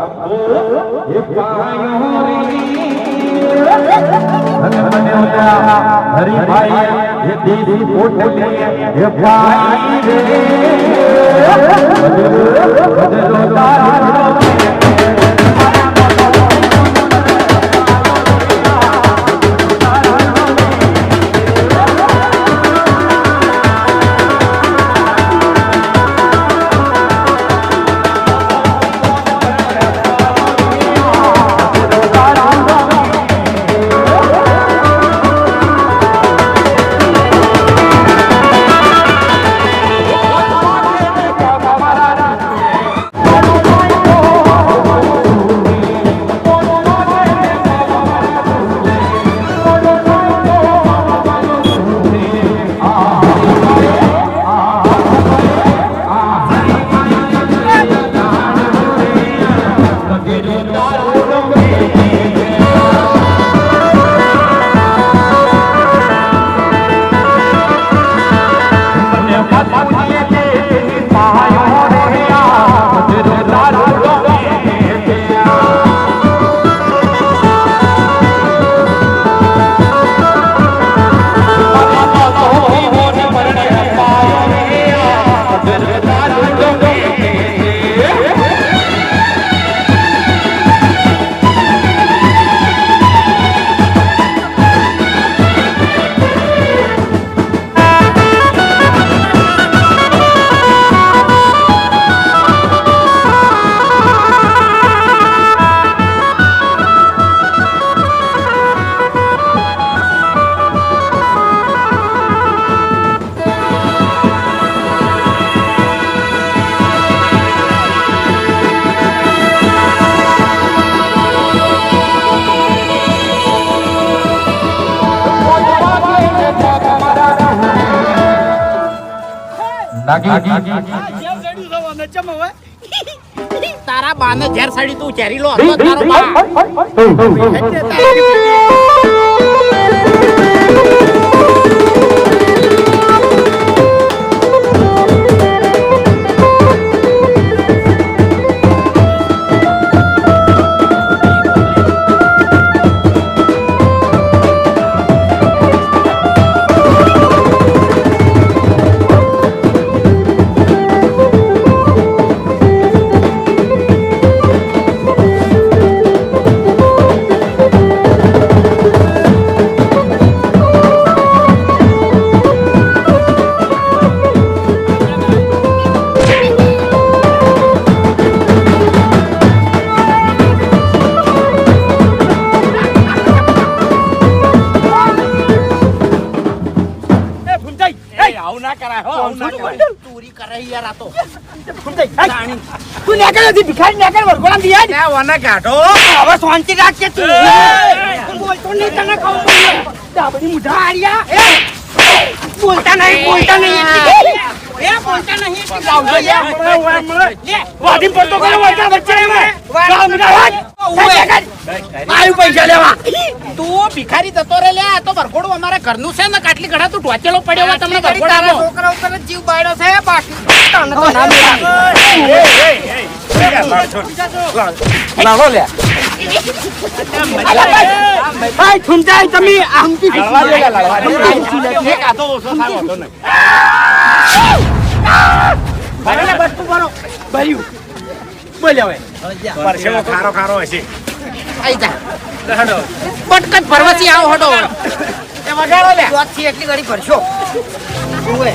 એ પાયો અને મને ઓલા હરિભાઈ એ દીદી પોટલી એ ભાઈ રે બદલો તારો તારા બાને ઝેર સાડી તું ચેરી લો તારો બા બોલતા નહીં પૈસા લેવા તું ભિખારી જતો રે લે તો વરઘોડું અમારા ઘરનું છે ને કાટલી ઘડા તું ઢોચેલો પડ્યો તમને વરઘોડા છોકરા ઉપર જીવ બાળ્યો છે બાકી લાવો લે ભાઈ છુંચાઈ તમે આમથી લડવા દે એક આતો ઓછો થાવ હતો ને ભાઈ બસ તું બરો ભર્યું બોલ હવે પરસેવો ખારો ખારો હશે આઈ જા હડો પટકત ફરવાથી આવો હડો એ વગાડો લે દોથી એટલી ઘડી ભરશો ઓએ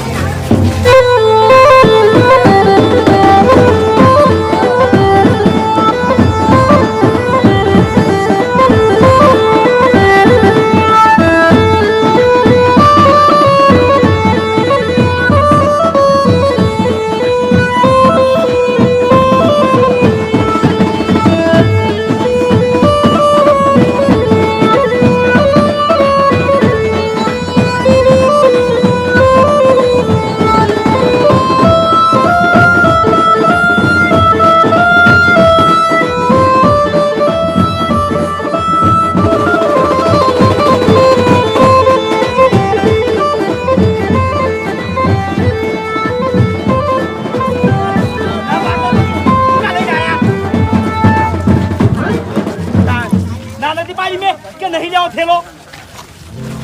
પાડી મેં કે નહીં જાઓ થેલો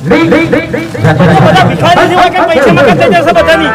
બધા બધા ભિખારી જેવા કે પૈસા માં કઈ જશે બધાની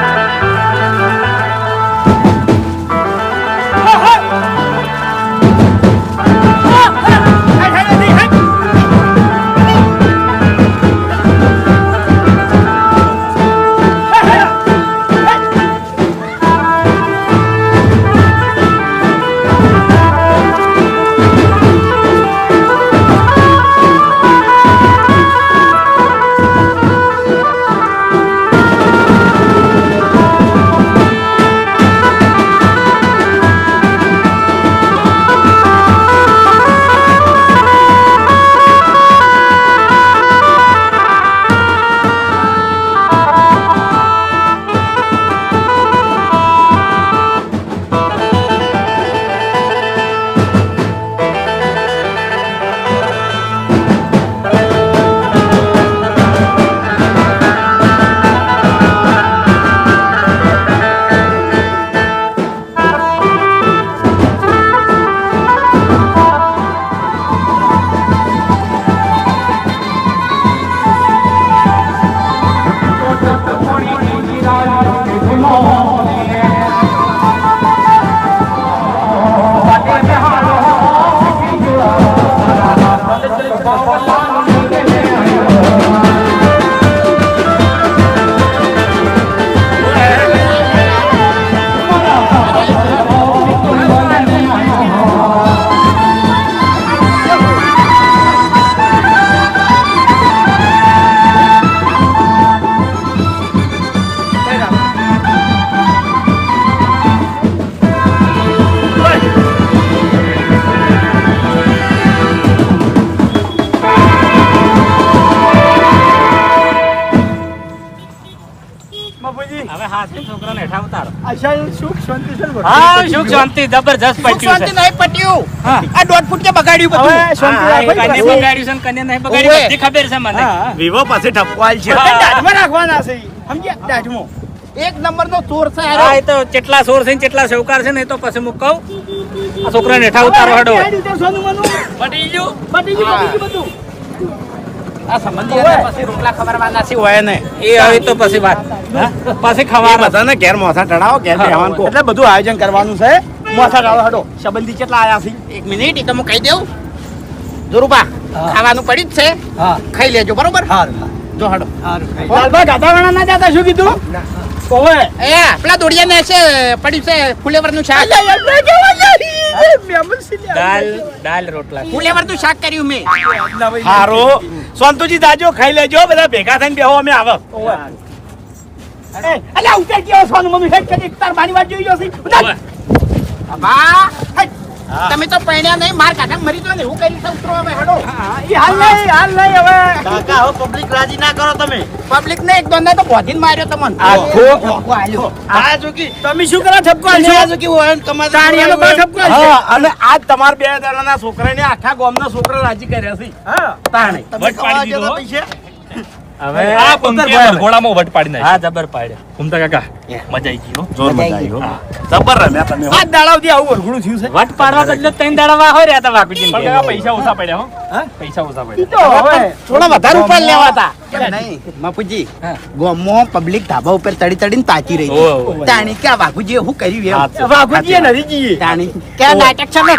જબરજસ્ત પટ્યું છે નહીં પટ્યું આ 1.5 ફૂટ કે બગાડ્યું બધું કને બગાડ્યું છે ને કને નહીં બગાડ્યું બધી ખબર છે મને વિવો પાસે ઠપવાલ છે દાઢમાં રાખવાના છે સમજ્યા દાઢમાં એક નંબર નો ચોર છે હા એ તો કેટલા સોર છે ને કેટલા સૌકાર છે ને એ તો પછી હું કહું આ છોકરાને હેઠા ઉતારો હડો પટી ગયું બધું આ સંબંધી પછી રોટલા ખબરવાના છે હોય ને એ હવે તો પછી વાત પછી ખવા બધાને ઘેર મોથા ચડાવો ઘેર બેહવાનું એટલે બધું આયોજન કરવાનું છે મોથા ચડાવો હડો સંબંધી કેટલા આયા છે એક મિનિટ એ તો હું કહી દઉં જોરુબા ખાવાનું પડ્યું જ છે ખાઈ લેજો બરોબર જો હડો લાલબા ગાધાવાળા ના જાતા શું કીધું ઓવે એ પેલા દોડિયા ને છે પડ્યું છે ફુલેવર નું શાક દાલ રોટલા ફુલેવર નું શાક કર્યું મેં હારો સંતુજી દાજો ખાઈ લેજો બધા ભેગા થઈને બેહો અમે આવો અલ્યા ઉતર ગયો સોનું મમ્મી હેડ કરી તાર મારી વાત જોઈ જોસી બા તમે તો પૈણ્યા નહીં માર કાકા મરી જો ને હું કરી છે ઉતરો હવે હડો ઈ હાલ નહીં હવે કાકા હો પબ્લિક રાજી ના કરો તમે પબ્લિક ને એક દોંદા તો બોધીને માર્યો તમને આખો આલ્યો આ જોકી તમે શું કરો ઠપકો આલ્યો આ જોકી હોય કમા તાણીયાનો બા ઠપકો આલ્યો હા અને આજ તમાર બે દાડાના છોકરાને આખા ગામના છોકરા રાજી કર્યા છે હા તાણે વટ પાડી દીધો હવે આ પંક્તિ ઘોડામાં વટ પાડી નાખી હા જબર પાડ્યો ઘૂમતા કાકા મજા આવી ગઈ હો જોર મજા આવી હો જબર રમ્યા તમે આ દાડાવથી આવું વરઘોડું થયું છે વટ પાડવા બદલે 3 દાડા હોય રહ્યા તા વાકુજી પણ કાકા પૈસા ઓછા પડ્યા હો પૈસા ઓછા પડ્યા તો હવે થોડા વધારે ઉપર લેવાતા નહીં માપુજી ગોમો પબ્લિક ધાબા ઉપર તડી તડીને તાકી રહી તાણી કે વાઘુજી હું કર્યું એમ વાઘુજી નરી જી તાણી કે નાટક છે ને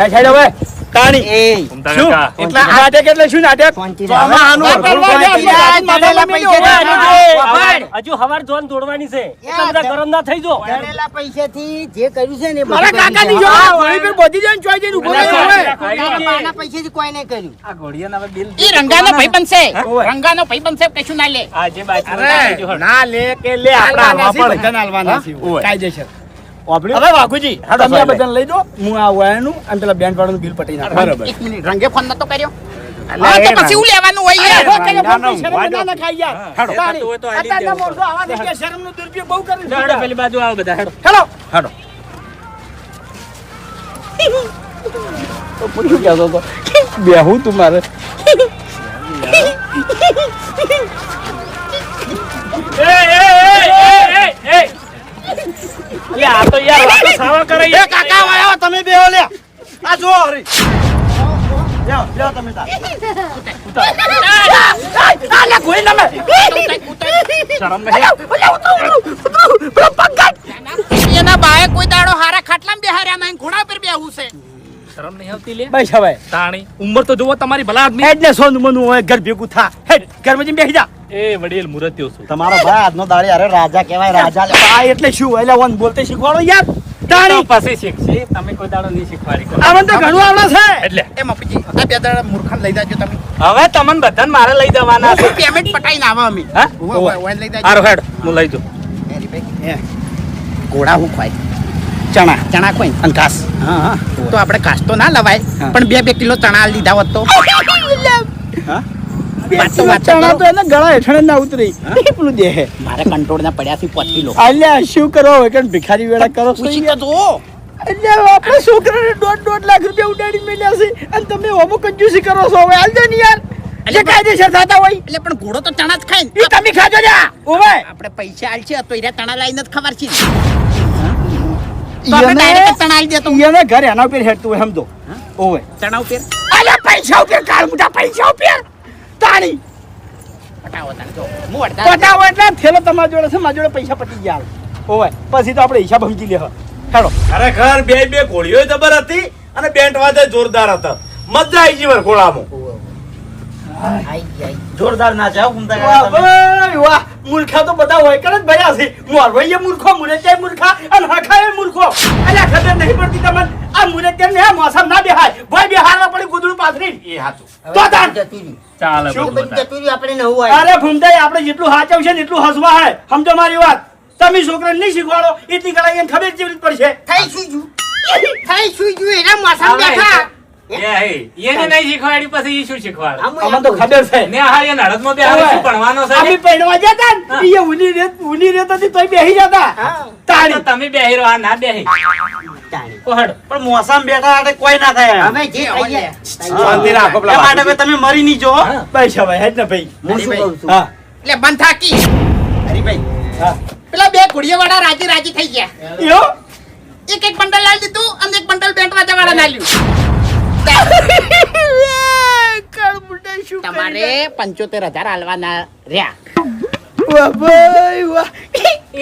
છેડો હવે તાણી એ ઘૂમતા શું કાકા એટલા નાટક એટલે શું નાટક હજુ હવાર જોન દોડવાની છે એટલે બધા ગરમ ના થઈ જો ગણેલા પૈસાથી જે કર્યું છે ને મારા કાકાની જો ઘોડી પર બોધી જઈને ચોઈ જઈને ઉભો રહ્યો હવે મારા પૈસાથી કોઈ નહીં કર્યું આ ઘોડિયાના હવે બિલ ઈ રંગાનો ભાઈબંધ છે રંગાનો ભાઈબંધ છે કશું ના લે આ જે બાકી ના લે કે લે આપડા વાપડ જનાલવાના છે કાયદેસર હવે વાઘુજી તમે આ બધાને લઈ દો હું આ વાયનું અને પેલા બેન્ડ વાળાનું બિલ પટી નાખ બરાબર એક મિનિટ રંગે ફોન નતો કર્યો હા તો પછી હું લેવાનું હોય યાર ના ખાઈ યાર થતું હોય તો આલી અત્યારના દેવું મોરસો આવા દે કે શરમનો દુરુપયોગ બહુ કરે હેડો પેલી બાજુ આવો બધા હેડો હેલો હેડો તો પૂછું ક્યાં તો બેહું તું મારે આ તો યાર વાતો સાવા કરે એ કાકા આવો તમે બેહો લે આ જો હરી શરમ નહીં એના બાએ કોઈ દાડો હારા ખાટલામાં બેહાર્યા નહીં, ઘોડા પર બેહવું છે. શરમ નહીં આવતી લે બસ હવે તાણી ઉંમર તો જુઓ તમારી ભલા આદમી હેડ ને સોનું મનું હોય ઘર ભેગું થા હેડ ઘરમાં જઈને બેસી જા એ વડીલ મુરત્યો છું તમારો ભાઈ આજનો દાડી અરે રાજા કહેવાય રાજા આ એટલે શું એટલે વન બોલતે શીખવાડો યાર તાણી પાસે શીખશે તમે કોઈ દાડો નહીં શીખવાડી આમાં તો ઘણું આવડે છે એટલે એ મફુજી, આ બે દાડા મૂર્ખાને લઈ જાજો તમે. હવે તમને બધાને મારે લઈ જવાના છે પેમેન્ટ પટાઈને આવો અમે. હા? ઓય લઈ જાજો. હારો હેડ હું લઈ જાઉં ઘોડા હું ખવાય? ચણા ખવાય અને ઘાસ. તો આપણે ઘાસ તો ના લવાય, પણ 2 કિલો ચણા આલી દીધા હોત તો. વાત તો ચણા કરો. તો એને ગળા હેઠળ ના ઉતરી પેલું દેહે મારે કંટ્રોલ ના પડ્યા છે 5 કિલો. અલ્યા શું કરો હવે કે ભિખારી વેળા કરો છો પૂછી તો જો. અલ્યા આપણે છોકરાને 1.5 લાખ રૂપિયા ઉડાડી મેલ્યા છે અને તમે ઓમો કંજૂસી કરો છો હવે આલજો ને યાર જે કાયદેસર થતા હોય એટલે પણ ઘોડો તો ચણા જ ખાય ને. એ તમે ખાજો જા ઓવે આપણે પૈસા આલશે તો એરા ચણા લાઈને જ ખબર છે. તો આપણે direct જ ચણા આલી દેતો. એને ઘર એના ઉપર હેડતું હોય સમજો ઓવે ચણા ઉપર અલ્યા પૈસા ઉપર કાળ મુઠા પૈસા ઉપર તાણી પટાવો તને જો. હું અડધા પટાવો એટલે થેલો તમારા જોડે છે મારા જોડે પૈસા પટી ગયા ઓવે પછી તો આપણે હિસાબ સમજી લે હેડો ખરેખર બે ઘોડીઓ જબર હતી અને બેન્ટ વાજે જોરદાર હતા. મજા આવી ગઈ ઘોડામાં. જોરદાર ના છે વાહ ભાઈ વાહ મૂર્ખા તો બધા હોય કરે જ ભર્યા છે મોરવૈયે મૂર્ખો મુરતિયા મૂર્ખા અને હખાએ મૂર્ખો અલ્યા ખબર નહીં પડતી તમને આ મુરતિયા ને મોસમ ના બેહાય ભાઈ બેહારવા પડી ગુદડું પાથરી એ હાચું. તો તાન ચાલે શું બધું બતાય. આપણે નવું હોય અરે ભૂમતાઈ આપણે જેટલું હાચવશે ને એટલું હસવા હે સમજો મારી વાત તમે છોકરાને નહીં શીખવાડો એટલી કળા એને ખબર કેવી રીતે પડશે થઈ સુઈજુ. થઈ સુઈજુ એના મોસમ બેઠા. એને નહીં શીખવાડી પછી ઈ શું શીખવાડે અમને તો ખબર છે ને હારી નડદમાં બે હારી શું ભણવાનો છે અમે પહેરવા જતા ને એ ઉની રેત હતી તોય બેહી જતા તો તાળી તમે બેહીરો આ ના બેહી કોહડ પણ મોસમ બેઠા એટલે કોઈ ના થાય અમે જે કહીએ. શાંતિ રાખો પેલા એ માટે ભાઈ તમે મરી નહીં જો પૈસા ભાઈ હેડ ને ભાઈ હું શું કહું છું હા એટલે બંધ થાકી. હરીભાઈ હા પેલા 2 ઘોડીયાવાળા રાજી થઈ ગયા. યો એક બંડલ લાવી દીધું અને એક બંડલ બેન્ટ વાજાવાળા ના લ્યું. તમારે 75,000 આલવાના રહ્યા. વાહ ભાઈ વાહ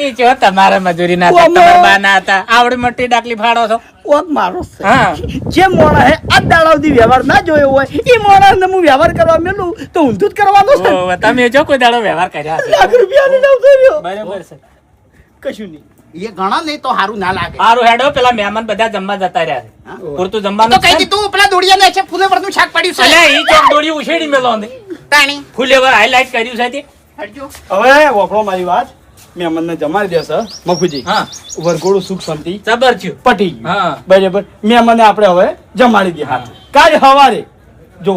ઈ જો તમારે મજૂરી ના ઓમો. તમારા બા ના હતા આવડી મોટી ડાકલી ફાડો છો ઓક મારો છે હા જે મોણા હે આ દાડા સુધી વ્યવહાર ના જોયો હોય એ મોણા ને હું વ્યવહાર કરવા મેલું તો ઊંધું જ કરવાનો છે ઓવે, તમે જો કોઈ દાડો વ્યવહાર કર્યા હશે. લાખ રૂપિયા ની નવ કર્યો બરાબર છે કશું નહીં એ ઘણા નહીં તો સારું ના લાગે. હારું હેડો પેલા મહેમાન બધા જમવા જતા રહ્યા છે પૂરતું તો જમવાનું કઈ છે ને? દીધું પેલા દોડિયાને છે ફૂલેવરનું શાક પડ્યું છે. અલ્યા, ઈ ચોક દોડી ઉછેડી મેલો ને તાણી ફૂલેવર હાઈલાઈટ કર્યું છે તે હટજો. હવે વફળો મારી વાત મહેમાનને જમાડી દેશે મફુજી હા વરઘોડું સુખ શાંતિ જબર થયું પટી ગયું હા બરાબર મહેમાનને આપણે હવે જમાડી દે હા. કાલ સવારે જો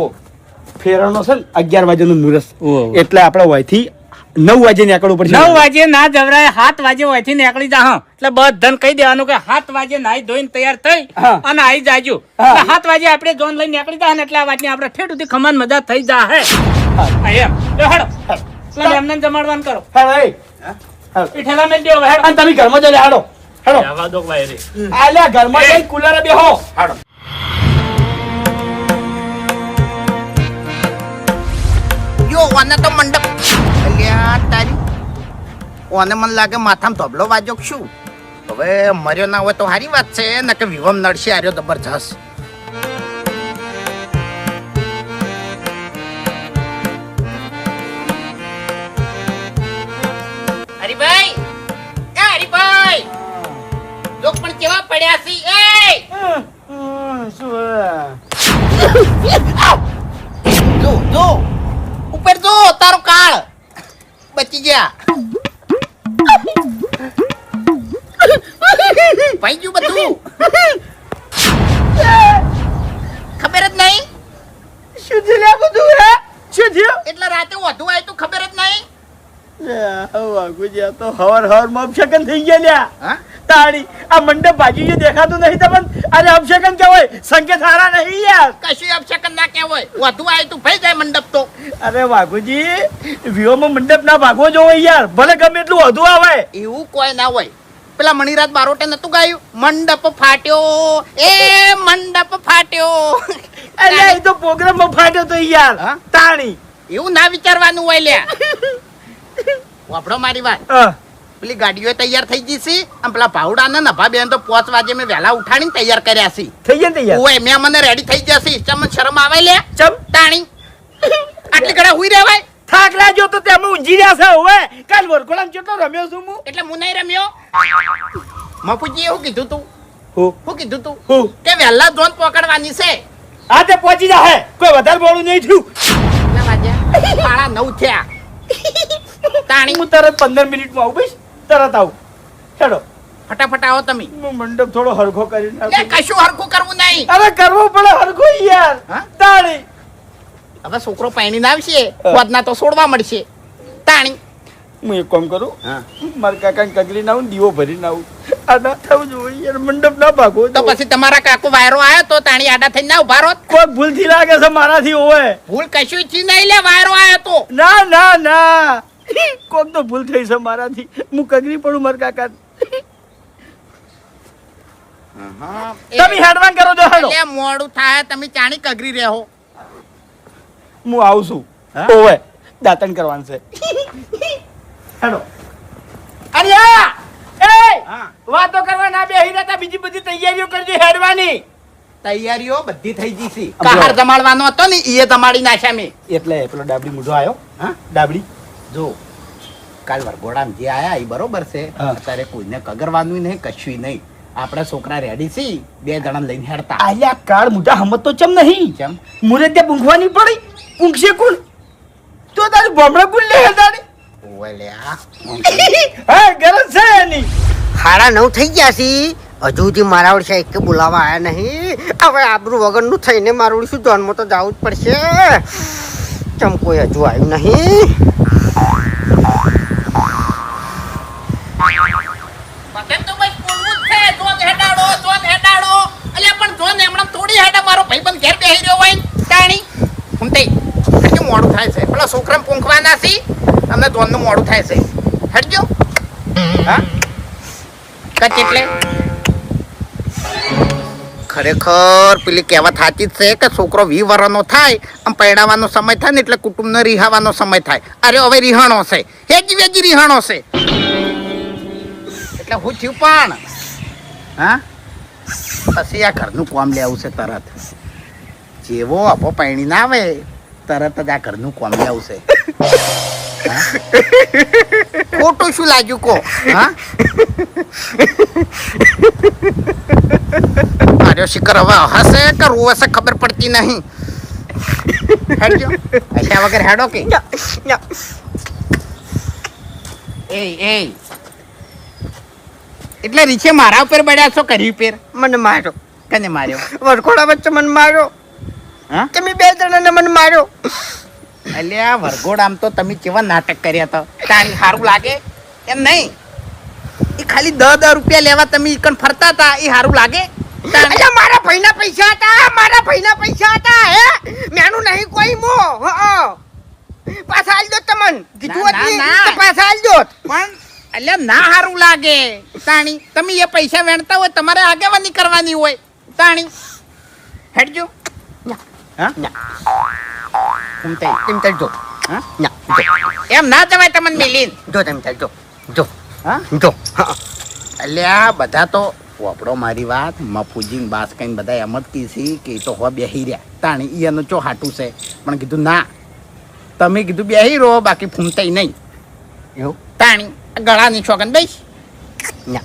ફેરવાનો છે ને 11 વાગ્યાનું મુહૂર્ત ઓહો. એટલે આપણે વયથી 9 વાગે નીકળવું પડશે 9 વાગે ના જવરાય 7 વાગે વયથી નીકળી જા એટલે બધાને કહી દેવાનું કે 7 વાગે નાઈ ધોઈને તૈયાર થઈ હા. અને આઈ જાજો હા. એટલે 7 વાગે આપણે જોન લઈને નીકળી જા ને એટલે આ વાતની આપણે ઠેઠ સુધી ખમાન મજા થઈ જા હે હા, એમ લે હેડો એટલે એમને જમાડવાનું કરો હેડો એ ઈ ઠેલા મેલ દેવો હેડો અને તમે ઘરમાં જઈને હાડો હેડો જવા દો ભાઈ રે આલ્યા ઘરમાં જઈને કુલરે બેહો હાડો. યો ઓને તો મંડપ અલ્યા તારી ઓને મને લાગે માથામાં ધોબલો વાજો કે શું. હવે મર્યો ના હોય તો સારી વાત છે ને કે વિવમ નડશે આર્યો જબરજસ્ત. હરીભાઈ એ હરીભાઈ લોક પણ કેવા પડ્યા છે એ જો જો ઉપર જો તારો કાળ બચી ગયા. ભાઈ ગયું બધું ખબર જ નહીં. શું થયું લે બધું હે શું થયું એટલે રાતે વધુ આવ્યું તું ખબર જ નહીં. વાગુજી તો હવાર માં અપશકન થઈ ગયા લ્યા હા તાળી આ મંડપ ભાજી જે દેખાતું નહીં તમને અરે અપશકન કેવાય સંકેત હારા નહીં યાર કશું અપશકન ના કહેવાય. વધુ આવ્યું તું ભાઈ જાય મંડપ તો. અરે વાઘુજી વિહોમાં મંડપ ના ભાગવો જોવો યાર ભલે ગમે એટલું વધુ આવે એવું કોઈ ના હોય. પેલા મણિરાજ બારોટે નતું ગાયું મંડપ ફાટ્યો એ મંડપ ફાટ્યો અલ્યા એ તો પ્રોગ્રામમાં ફાટ્યો તો યાર હા? તાણી એવું ના વિચારવાનું હોય લ્યા વાપડો મારી વાત હા. પેલી ગાડીઓ તૈયાર થઈ ગઈ છે અને પેલા ભાવડા ને નભા બેન તો 5 વાગે મેં વહેલા ઉઠાડીને તૈયાર કર્યા છે થઈ ગયા ને તૈયાર ઓય મેં મને રેડી થઈ જશે ચમ શરમ આવે લે ચમ તાણી આટલી ઘડા હુઈ રહેવાય થાક લાગ્યો તો તેમાં ઊંઘી રહ્યા છે હવે કાલ વરઘોડામાં કેટલો રમ્યો છું હું એટલે હું નહીં રમ્યો મફુજી એવું કીધું તું હું શું કીધું તું હું કે વહેલા જોન પકડવાની છે આ તે પહોંચી જાહે કોઈ વધારે બોલું નહીં થયું કેટલા વાગ્યા 9:30 થયા તાણી હું તરત 15 મિનિટમાં આવું બસ તરત આવું હેડો ફટાફટ આવો તમે હું મંડપ થોડો હરખો કરી લે નાખું કશું હરખું કરવું નહીં અરે કરવો પડે હરખો યાર હા? તાણી હવે છોકરો પાણીને આવશે વધના તો છોડવા મળશે તાણી હું એક કામ કરું હા. મારા કાકાને કગરી ના આવું દીવો ભરી ના આવું આ ના થવું જોઈએ યાર મંડપ ના ભાગો તો પછી તમારા કાકો વાયરો આવ્યો તો તાણી આડા થઈને ના ઉભા રહો કોઈ ભૂલથી લાગે છે મારાથી ઓવે ભૂલ કશું છી નહીં લે વાયરો આવ્યો તો ના ના ના કોક તો ભૂલ થઈ છે મારાથી હું કગરી પડું મારા કાકા તમે હેડવાન કરો તો હેડો એટલે મોડું થાય તમે ચાણી કગરી રહો હું આવું છું હા? ઓવે દાતણ કરવાનું છે હેડો અરે એ હા. વાતો કરવા ના બેહી રહેતા બીજી બધી તૈયારીઓ કરજો હેડવાની તૈયારીઓ બધી થઈ ગઈ છે કહાર જમાડવાનો હતો ને એ જમાડી નાખ્યા મેં એટલે પેલો ડાબડી મૂઢો આવ્યો હા ડાબડી જો કાલ વરઘોડામાં જે આયા એ બરોબર છે હા. અત્યારે કોઈને કગરવાનું નહીં કશું નહીં આપણા છોકરા રેડી છે 2 જણા લઈને હેડતા આયા કાળ મુઢા હમત તો ચમ નહીં કેમ મુરે ત્યાં પૂંખવાની પડી પૂંખશે કોણ તો તારી ભમરા કોણ લે તારી ઓય લ્યા હા ગરજ છે એની 9:30 થઈ ગયા છે હજુ સુધી મારા ઓળશે એક બોલાવા આયા નહીં હવે આબરૂ વગરનું થઈને મારું શું જોનમાં તો જવું જ પડશે ચમ કોઈ હજુ આવ્યું નહીં પતંગ તો બસ બોલવું જ છે જોન હેડાડો અલ્યા પણ જોન હમણાં થોડી હેડા મારો ભાઈબંધ ઘેર બેહી રહ્યો હોય ને, તાણી હુંતે હજુ મોડું થાય છે પેલા છોકરાને પૂંખવાના છે અને જોનનું મોડું થાય છે હટજો હા કચ એટલે ખરેખર પેલી કહેવત સાચી જ છે કે છોકરો 20 વર્ષનો થાય આમ પરણાવવાનો સમય થાય ને એટલે કુટુંબને રિહાવાનો સમય થાય અરે હવે રિહાણો છે હેજી વેજી રિહાણો છે એટલે હું થયું પણ હા પછી આ ઘરનું કામ લેવું છે તરત જેવો આપો પાણી ના આવે તરત જ આ ઘરનું કામ લેવું છે હા? ખોટું શું લાગ્યું કો હા માર્યો શિખર હવે હશે કે રોશે ખબર પડતી નહીં હેડજો અલ્યા વગર હેડો કે એ એટલે રીછે મારા ઉપર બળ્યા છો કરી ઉપર મને માર્યો કને માર્યો વરઘોડા વચ્ચે મને માર્યો હા તમે 2 જણાને મને માર્યો અલ્યા વરઘોડ આમ તો તમે કેવા નાટક કર્યા હતા તાણી સારું લાગે એમ નહીં એ ખાલી 10 રૂપિયા લેવા તમે ઈકન ફરતા હતા એ સારું લાગે તાણી અલ્યા મારા ભાઈના પૈસા હતા હે મેનું નહીં કોઈ મો પાછા આલ દો તમન કીધું ના, હતી ના. તો પાછા આલ દો પણ અલ્યા ના સારું લાગે તાણી તમે એ પૈસા વેણતા હોય તમારે આગેવાની કરવાની હોય તાણી હેડજો હા તેમ તાર જો હા? ના એમ ના જવાય તમને મિલીન જો તેમ તાર જો હા જો અલ્યા બધા તો વાપડો મારી વાત મફુજી બાસ કઈ બધા એમ જ કીધી કે એ તો હો બેહી રહ્યા તાણી ઈ એનું ચો હાટું છે પણ કીધું ના તમે કીધું બેહી રહો બાકી ફૂમતાઈ નહીં એવું તાણી ગળાની છોકન બેસ ના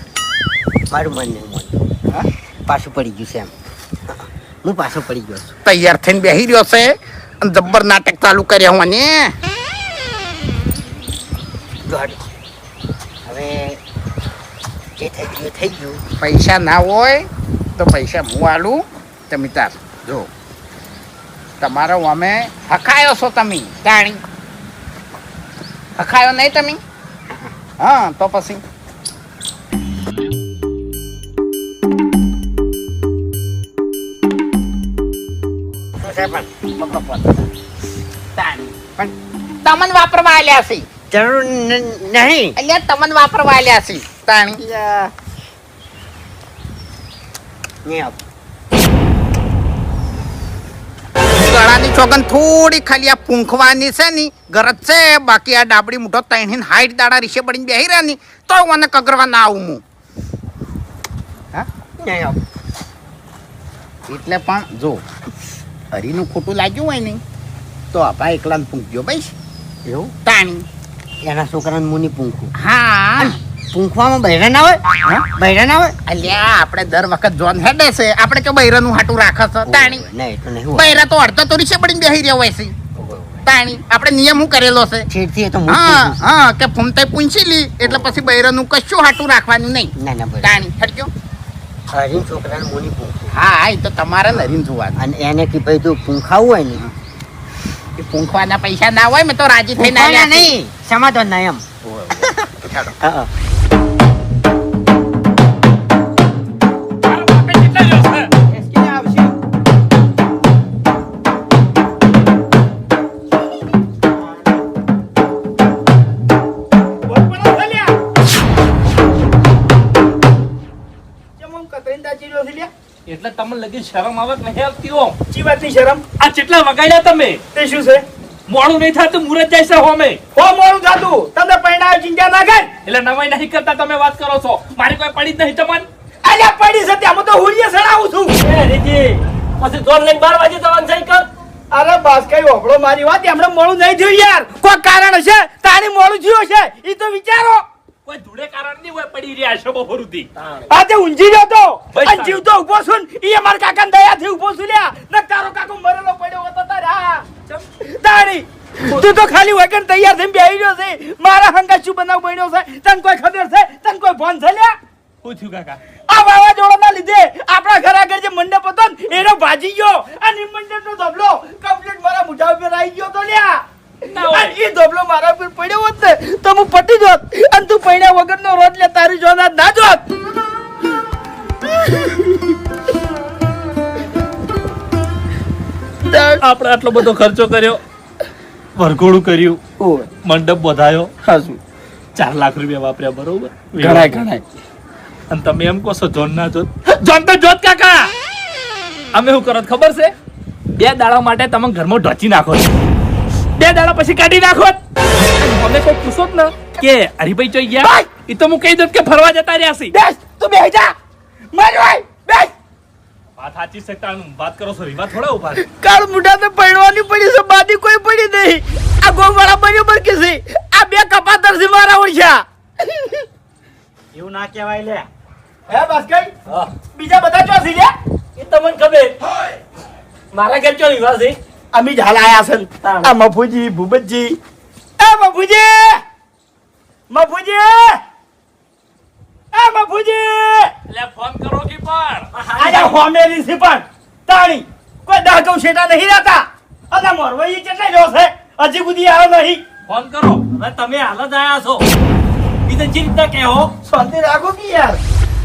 મારું મન નહીં મોન હા? પાછું પડી ગયું છે એમ હું પાછો પડી ગયો છું તૈયાર થઈને બેહી રહ્યો છે અને જબ્બર નાટક ચાલુ કર્યા હું ને જો હાલો. હવે જે થઈ ગયું પૈસા ના હોય તો પૈસા હું આલું તમે તાર જો તમારો અમે હખાયો છો તમે તાણી હખાયો નહીં તમે હા તો પછી પણ તમન વાપરવા આલ્યા છે જરૂર નહીં એટલે તમન વાપરવા આલ્યા છે તાણી નહીં આવ ચોગન થોડી ખાલી આ પૂંખવાની છે ની ગરજ છે, બાકી આ ડાબડી મોટો તૈણીન હાઈટ દાડા રીશે પડીને બેહી રહ્યા ની તો મને કગરવા ના આવું હું. હા નહીં આવ. એટલે પણ જો હરીનું ખોટું લાગ્યું હોય ને તો આપા એકલાને પૂંખજો ભાઈ. એવું તાણી એના છોકરાને મુની પૂંખું. હા પૂંખવામાં બૈરા ના હોય? બૈરા ના હોય? અલ્યા આપણે દર વખત જોન હેડે છે, આપણે કે બૈરાનું હાટું રાખે છે તાણી. નહીં તો નહીં હોય. બૈરા તો અડધા તો રીશે પડીને બેહી રહ્યા હોય છે તાણી. આપણે નિયમ હું કરેલો છે. છેડથી એ તો હા હા કે ફૂમતે પૂંછી લી એટલે પછી બૈરાનું કશું હાટું રાખવાનું નહીં ના ના બરાબર. તાણી. હટજો. હરીન છોકરાને મુની પૂંખું. હા હા એ તો તમારે નરીન જોવાનું. અને એને કે ભાઈ તું પૂંખાવું હોય ને એ પૂંખવાના પૈસા ના હોય મેં તો રાજી થઈને પૂંખવાના આવ્યા નહીં સમાધાન ના એમ. હા. મારા બાપે કેટલા દિવસ છે? એટલે તમને લગી શરમ આવે કે નહીં આવતી હો? ચી વાતની શરમ? આ કેટલા વગાડ્યા તમે? તે શું છે? મોડું નહીં થતું મુરત જાય છે હોમે. હો મોડું થાતું, તમને પૈણાવ ચિંતા ના કર. એટલે નવાઈ નહીં કરતા તમે વાત કરો છો. મારી કોઈ પડી જ નહીં તમને. અલ્યા પડી છે ત્યાં, હું તો હુલિયા સડાવું છું. પછી જોર લઈને 12 વાગે જવાનું છે કર. અરે બસ કઈ ઓભળો મારી વાત, એમણે મોડું નહીં થયું યાર. કોઈ કારણ હશે તારી મોડું થયું હશે, ઈ તો વિચારો. કોઈ ધૂળે કારણ નહીં હોય પડી રહ્યા છે બપોરથી. આજે ઊંઘી ગયો તો ભાઈ અને જીવતો ઊભો છું ને, ઈ અમાર કાકાને દયાથી ઊભો છું લ્યા. ન તારો કાકો મરેલો પડ્યો હોતો તારે. હા તારી તું તો ખાલી વગર તૈયાર થઈને બેહી રહ્યો છે. મારા હંગા શું બનાવ બન્યો છે તને કોઈ ખબર છે? તને કોઈ ભાન છે લ્યા? શું થયું કાકા? આ વાવાઝોડાના લીધે આપણા ઘર આગળ જે મંડપ હતો ને એનો ભાજી ગયો અને ઈ મંડપનો ધબલો કમ્પ્લીટ મારા મોઢા ઉપર આવી ગયો તો લ્યા. ના હોય. અને ઈ ધબલો મારા ઉપર પડ્યો હોત ને તો હું પટી જોત અને તું પૈણ્યા વગરનો રોટ લે તારી જોના ના જોત. આપણે આટલો બધો ખર્ચો કર્યો, વરઘોડું કર્યું, મંડપ વધાયો, 4 લાખ રૂપિયા વાપર્યા બરોબર. ઘણાય અને તમે એમ કહો છો જોન ના જોત? જોન તો જોત કાકા. અમે શું કરો ખબર છે? 2 દાડા માટે તમે ઘરમાં ઢોચી નાખો છો. 2 દાડા પછી કાઢી નાખો. અમે કોઈ પૂછો જ ને કે હરીભાઈ ચોઈ ગયા, એ તો હું કહી દઉં કે ફરવા જતા રહ્યા છે. બેસ તું બેહી જા. મારી ભાઈ બેસ. વાત સાચી છે તાનું. વાત કરો છો રીવા થોડા ઉભા રહો. કાળ મુઢા તો પૈણવાની પડી છે, બાદી કોઈ પડી નહીં. આ ગોમવાળા બરાબર કે છે આ 2 કપાતર છે મારા ઓળખ્યા. એવું ના કહેવાય લે. હે બસ કઈ બીજા બધા ચો છે લે? એ તમને ખબર મારા ઘર ચો રીવા છે? અમે જ હાલ આયા છે ને. આ મફુજી ભૂપતજી. એ મફુજી એટલે ફોન કરો કે પણ આજે હોમેરી છે પણ તાણી કોઈ દાગવ શેટા નહીં રહેતા. અને મોરવાઈ કેટલા જો છે હજી સુધી આવ્યો નહીં. ફોન કરો. હવે તમે હાલ જ આયા છો. બીજે જે રીતના કહો. શાંતિ રાખો કે યાર.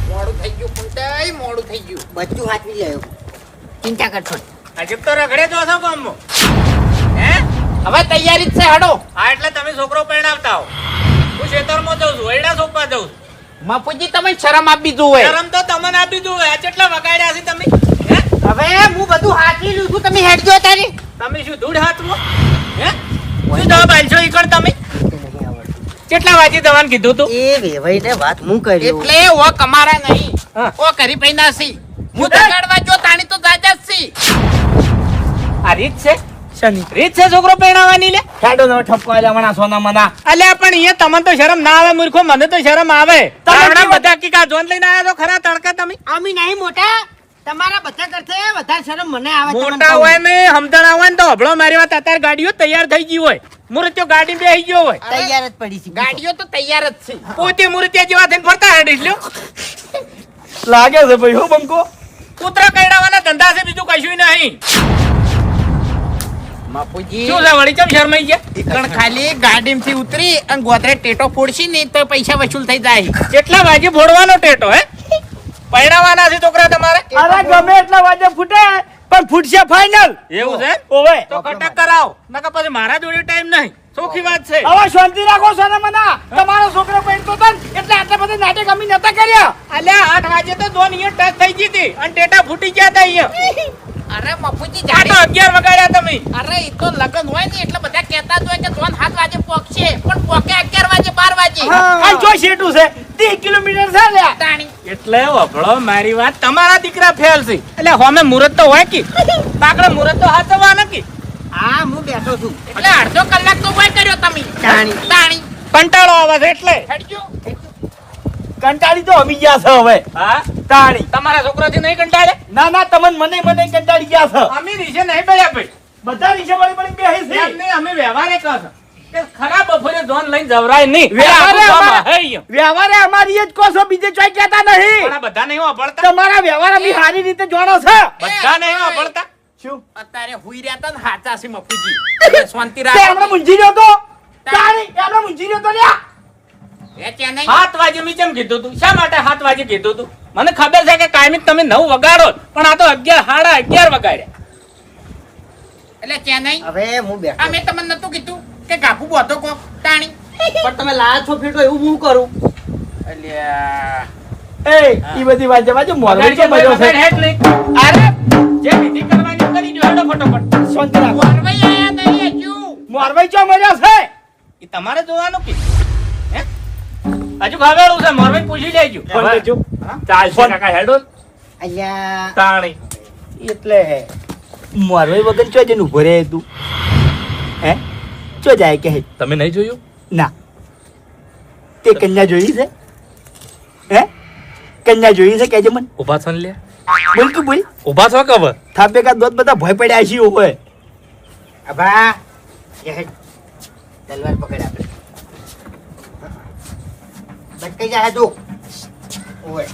મોડું થઈ ગયું ફૂમતાઈ, મોડું થઈ ગયું. બધું હાથવી લેવું. ચિંતા કરશો નહીં. હજી તો રગડે જો છો ગામમાં. હે હવે તૈયારી જ છે હડો. હા એટલે તમે છોકરો પરણાવતા હો. હું ખેતરમાં જાઉં છું, વૈડા સોંપવા જાઉં છું. મફુજી તમે શરમ આપી દીધું હોય. શરમ તો તમને આપી દઉં. આ કેટલા વગાડ્યા છે તમે? હે? હવે હું બધું હાથવી લઉં છું, તમે હેડજો તારી. તમે શું ધૂળ હાથમાં? હે? શું જવાબ આલશો ઈ કણ તમે? કેટલા વાગે જવાનું કીધું તું? એ વેવાઈને વાત હું કર્યું. એટલે ઓ કમારા નહીં. હા. ઓ કરી પૈના સી. હું દગાડવા જો તાણી તો જાજા જ સી. આ રીત છે? શની રીત છે છોકરો પરણાવવાની લે? હેડો નો ઠપકો લેવાના સોના મના. અલ્યા પણ અહીંયા તમને તો શરમ ના આવે મૂર્ખો, મને તો શરમ આવે. તમે તાવડા કેવા- બધા કી કા જોન લઈને આયા છો ખરા તડકા તમે? અમે નહીં મોટા, તમારા બધા કરતે વધારે શરમ મને આવે. તમને મોટા કહું. હોય ને સમજણા હોય ને તો હબળો મારી વાત અત્યારે ગાડીઓ તૈયાર થઈ ગઈ હોય, મૂર્તિઓ ગાડી બેસી ગયો હોય, તૈયાર જ પડી છે. ગાડીઓ તો તૈયાર જ છે. પોતે મૂર્તિયા જેવા થઈને ફરતા હેડીશ લ્યો. લાગે છે ભાઈ હો બંકો. કૂતરા કઈડાવાના ધંધા છે, બીજું કશું નહીં. મફુજી શું છે વળી ચમ શરમાઈ ગયા? ઈકણ ખાલી ગાડીમાંથી ઉતરી અને ગોદરે ટેટો ફોડશી ને તો પૈસા વસૂલ થઈ જાય. કેટલા વાગે ફોડવાનો ટેટો હે? પરણાવવાના છે છોકરા તમારે? અરે ગમે એટલા વાજે ફૂટે પણ ફૂટશે ફાઇનલ. એવું છે? ઓવે તો કટક કરાવો, નકર પછી મારા જોડે ટાઈમ નહીં. ચોખ્ખી વાત છે. હવે શાંતિ રાખો સોના મના. તમારો છોકરો પડતો હતો ને એટલે આટલા બધા નાટક અમે નતા કર્યા. અલ્યા 8 વાગે તો દોન અહીંયા ટચ થઈ ગઈ હતી અને ટેટા ફૂટી ગયા હતા અહીંયા. અરે મફુજી આ તો 11 વગાડ્યા તમે. અરે ઈ તો લગન હોય ને એટલે બધા કહેતા જ હોય કે જોન 7 વાગે પોકશે પણ પોકે 11 વાગે 12 વાગે આ જો શેટું છે 30 કિલોમીટર છે લ્યા. તાણી એટલે વફળો મારી વાત, તમારા દીકરા ફેલ છે એટલે હોમે મુહૂર્ત તો હોય કે બાકડે મુહૂર્ત તો હાથવા નકી. હા હું બેઠો છું એટલે અડધો કલાક તો હોય કર્યો તમે તાણી કંટાળો આવે છે એટલે. હેડજો કંટાળી તો અમી ગયા છે હવે હા, તાણી. તમારા છોકરાથી નહીં કંટાળે? ના ના મને કંટાળી ગયા છે. અમે રીશે નહીં પડ્યા ભાઈ. બધા રીસે વળી બેહી છે. એમ નહીં, અમે વ્યવહારે કહો છો કે ખરાબ બપોરે જોન લઈને જવરાય નહીં. વ્યવહારે આ અમારા- હે ઈયો. વ્યવહારે અમારી જ કહો છો, બીજે ચોઈ કહેતા નહીં. પણ આ બધા નહીં વાપરતા. તમારા વ્યવહાર અમે સારી રીતે જાણો છે. બધા નહીં વાપરતા. શું અત્યારે હુઈ રહ્યા તા ને હાચા છે મફુજી એટલે શાંતિ તે હમણાં રાખો મૂંઝી રહ્યો તો તાણી હમણાં મૂંઝી રહ્યો તો લ્યા. એ ત્યાં નહીં 7 વાગે મેં કેમ કીધું તું? શા માટે 7 વાગે કીધું તું? મને ખબર છે કે કાયમી તમે 9 વગાડો જ, પણ આ તો 11 સાડા 11 વગાડ્યા. એટલે ત્યાં નહીં હવે હું બેઠો આ મેં તમને નતું કીધું કે ગાભુ બોધો કોક તાણી પણ તમે લાયા છો ફેટો એવું હું કરું અલ્યા એ ઈ બધી વાત જવા દો, મોરવાઈ તો મજો છે. વગાડ હેડ નહીં. અરે જે વિધિ કરવાની કરી દો, હેડો ફટોફટ. શાંતિ રાખો. મોરવાઈ આયા નહીં હજુ મોરવાઈ ચો મજો છે. એ તમારે જોવાનું કે હે? હજુ ભાવેલું છે, મોરભાઈ પૂછી લેજો. ફોન કરજો. ચાલશે કાકા, હેડો. અહીંયા તાણી એટલે મોરવાઈ વગર ચો જઈને ઉભો રહે તું? હે ચો જાય કે તમે નહીં જોયું? ના તે કન્યા જોઈ છે? હે કન્યા જોઈ છે કેજે મને. ઉભા છો ને લે. બોલ કે બોલ. ઉભા છો કબર. થાપે કા દોત બધા ભય પડ્યા છે હોય. અભા એ હેડ. તલવાર પકડ આપણે બટકાઈ જાય તું ઓય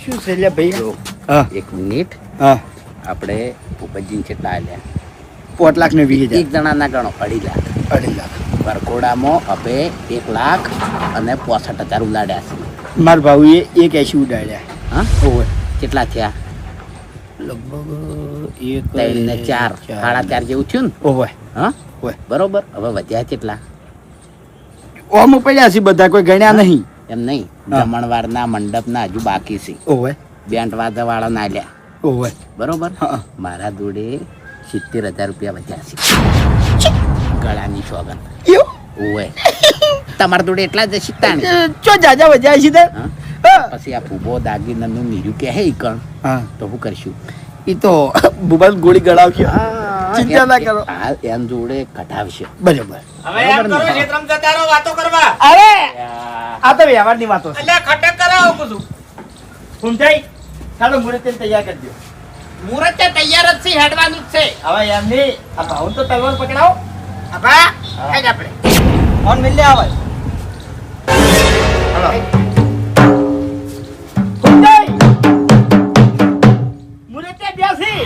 શું છે લે ભાઈ? હા એક મિનિટ હા આપણે ભૂપતજી કેટલા આલ્યા? 5 લાખ ને 20,000. એક જણાના ગણો 2.5 લાખ. 2.5 લાખ. વરઘોડામાં હવે 1 લાખ અને 65,000 ઉલાડ્યા છે. માર ભાઈએ એક 80 ઉડાડ્યા. હા, ઓય કેટલા થયા? લગભગ 3 ને 4 4.5 જેવું થયું ને? ઓય હા, ઓય બરોબર. હવે વધ્યા કેટલા? ઓમ પડ્યા છે બધા, કોઈ ગણ્યા નહીં. એમ નહીં, હા. જમણવારના મંડપના હજુ બાકી છે. ઓય બેન્ટ વાળા ના લ્યા, ઓય બરોબર. હા. મારા જોડે 70,000 રૂપિયા વધ્યા છે ગળાની સોગન. એવું ઓય તમારા જોડે એટલા જ શીખતા ને? ચો જાજા વજાય છે તે. હા? હા. પછી આ ફૂબો દાગીનાનું નીર્યું કે હે કણ હા તો શું કરશું? ઈ તો બુબાલ ગોળી ગળાવશે. ચિંતા ના કરો. હાલ એમ જોડે કઢાવશે. બરાબર. હવે એમ કરો, ક્ષેત્રમ જતા રહો, વાતો કરવા. અરે આ તો વ્યવહારની વાતો છે. એટલે ખટક કરાવો કુછું. સમજાય? ચાલો મુરત તૈયાર કરજો. મુહૂર્ત તૈયાર જ છે હેડવાનું જ છે હવે એમ નહીં, આ ભાઉન તો તલવાર પકડાવો. અભા હેડ આપણે ફોન મિલ લે આવે. હાલો. સમજાય? મુરત બેસી.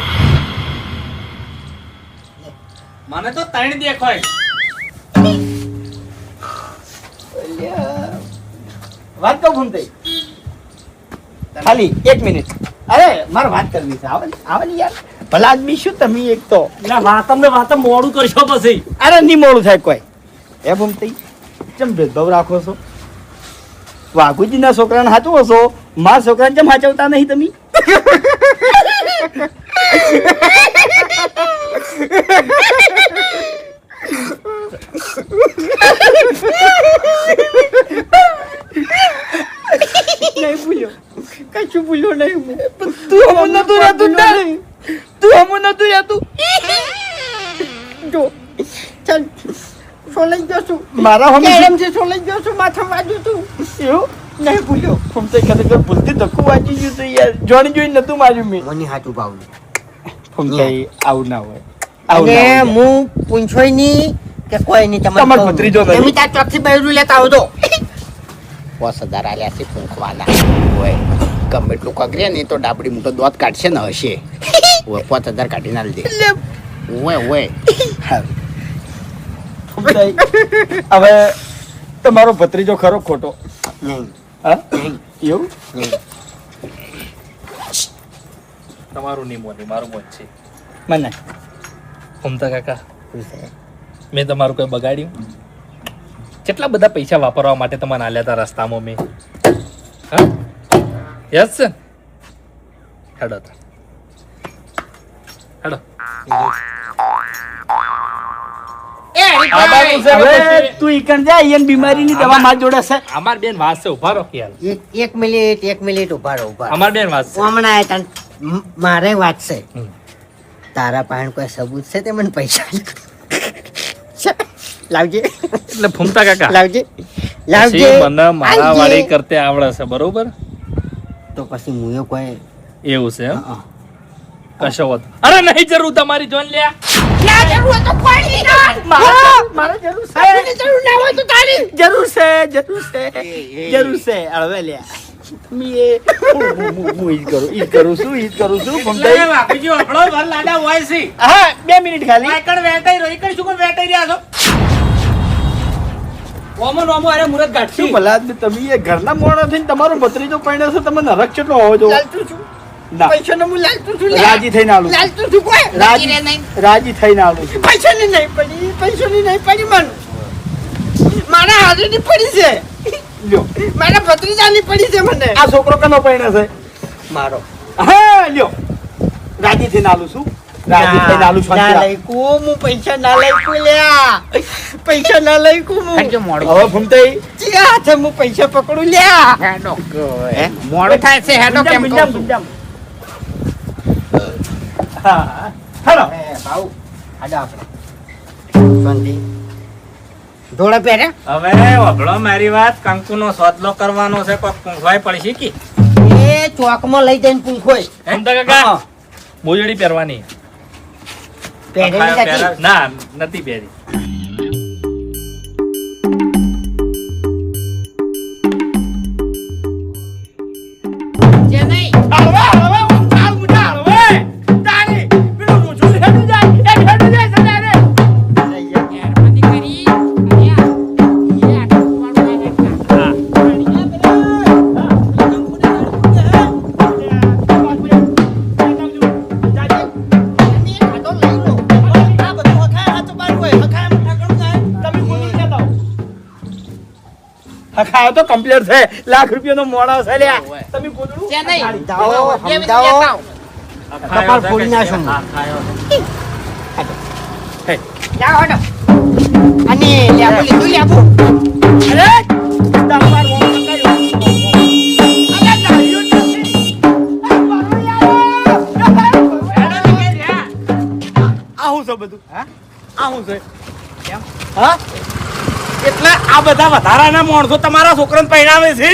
મને તો 3 દેખાય. વાત કહું ઘૂમતે ખાલી 1 મિનિટ. અરે મારે વાત કરવી છે. આવે ને યાર, ભલા આદમી શું તમે એક તો. વાત મોડું કરશો પછી. અરે નહીં મોડું થાય કોઈ. એ ઘૂમતે ચમ ભેદભાવ રાખો છો? વાઘુજીના છોકરાને હાચવો છો, મારા છોકરાને ચમ હાચવતા નહીં તમે? નહીં ભૂલ્યો, કશું ભૂલ્યો નહીં હું. તું હમું નતું રહેતું ને? તું હમું નતું રહેતું? જો ચાલ સોલાઈ ગયો છું. મારા હમણાં સોલાઈ ગયો છું, માથા વાજ્યું છું. એવું નહીં ભૂલ્યો. ફમતે ખરેખર ભૂલથી ધક્કો વાગી ગયું હતું યાર. જોણી જોઈ નતું માર્યું મેં. મને હાચું ભાવ ફમતે આવું ના હોય. આવું અને ના હોય. હું પૂછોય નહીં કે કોઈ નહીં તમારો ભત્રીજો નથી. એમ તાર ચોકથી બૈરું લેતા આવજો 5,000 આલ્યા છે પૂંખવાના. ઓય ગમે એટલું કગરે ને તો ડાબડી મોટો દોત કાઢશે ને હશે. ઓય 5,000 કાઢી ના દે. ઓય ઓય હા. ફમતે હવે તમારો ભત્રીજો ખરો ખોટો? નહીં હા એવું? તમારું નહીં મોની, મારું મોજ છે. મને ઉમતા કાકા, મેં તમારું કોઈ બગાડ્યું? કેટલા બધા પૈસા વાપરવા માટે તમારે આલ્યા હતા રસ્તામાં મેં? હા યસ સર. હેડો તો હેડો એ હરીભાઈ હવે તું ઈકણ જા ઈયન બીમારીની દવા માર જોડે છે અમાર બેન વાત છે ઉભા રહો યાર એક મિનિટ ઉભા રહો ઉભા રહો. અમાર બેન વાત છે હમણાં આયા તાન મારે વાત છે તારા પાસે કોઈ સબૂત છે તે મને પૈસા લાવજે એટલે ફૂમતા કાકા લાવજે પછી મને મારા વાળી કરતે આવડે છે બરોબર તો પછી મુયો કોઈ એવું છે એમ? કશો વાત અરે નહીં જરૂર તમારી જોન લ્યા મારે જરૂર છે જરૂર ના હોય તો તારી જરૂર છે હવે લ્યા મી હું ઈ કરું છું ભમતાઈ. બાપુજી આપણો વર લાડા હોય છે હા 2 મિનિટ ખાલી વાયકણ વેટાઈ રહ્યો ઈકણ શું કોણ વેટાઈ રહ્યા છો ઓમો નોમો અરે મુરત શું ગાંઠી ભલા આદમી તમે એ ઘરના મોણા થઈને તમારો ભત્રીજો પરણ્યો છે તમે નરક કેટલો હોવો જો લાલતું છું ના પૈસાનો હું લાલતું છું રાજી થઈને આલું છું. લાલતું છું કોઈ રાજી થઈને આલું છું પૈસાની નહીં પડી મન મારા હાથની પડી છે લ્યો મારા ભત્રીજાની પડી છે મને આ છોકરો કનો પરણ્યો છે મારો હા લ્યો રાજી થઈને આલું છું રાજી થઈને આલું છું ના લઈકું હું પૈસા ના લઈકું લ્યા પૈસા ના લઈકું હું જો મોડું હવે ભમતાઈ ચિયા હાથે હું પૈસા પકડું લ્યા હેડો મોડું થાય છે હેડો કેમ કહું છું? હા હાલો ભાઉ આડા આપણે શાંતિ ધોળા પહેરે હવે વભળો મારી વાત કંકુનો સોદલો કરવાનો છે કોઈ પૂંખવાય પડશે કે એ ચોકમાં લઈ જઈને પૂંખોય ફૂમતા કાકા મોજડી પહેરવાની પહેરેલી નથી ના નથી પહેરી ખાયો તો કમ્પ્લીટ છે લાખ રૂપિયાનો મોડા છે લ્યા તમે ગોદડું જાઓ સમજાવો કપાળ ફોડી નાખું જાઓ હટો અને લેબુ લીધું લેબુ અરે તમાર વોમ કયો અરે નાયો નથી આવું છે બધું હા આવું છે કેમ હા એટલે આ બધા વધારાના માણસો તમારા છોકરાને પહેરાવે છે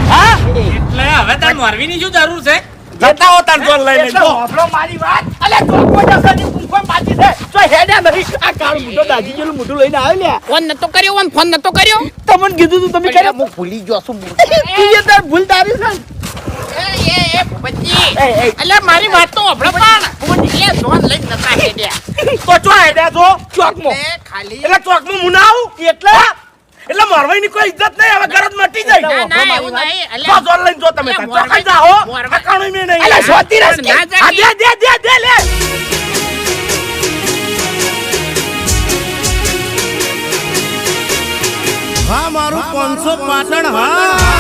હા એટલે હવે તાર મોરવીની શું જરૂર છે જતા હો તાર જોન લઈને એટલે હોભળો મારી વાત અલે ચોકો જશે ની પૂંખો બાકી છે તો હેડ્યા નહીં આ કાળ મોટો દાદી જેલું મોઢું લઈને આવ્યો લ્યા ફોન નતો કર્યો તમને કીધું તું તમે કર્યો હું ભૂલી ગયો છું તું એ તાર ભૂલ તારી છે એટલે મારી વાત તો હભળો પણ એટલે જોન લઈને નતા હેડ્યા તો ચો હેડ્યા છો ચોકમાં ખાલી એટલે ચોકમાં મુનાવ એટલે મોરવાઈની કોઈ ઇજ્જત નહીં હવે ઘર જ મટી જાય ના એવું નહીં તો જોન લઈને જો તમે તાર ચોકાઈ જાઓ ઠકાણું મે નહીં અલે સોતી રસ કે આ દે લે હા મારું 500 પાટણ હા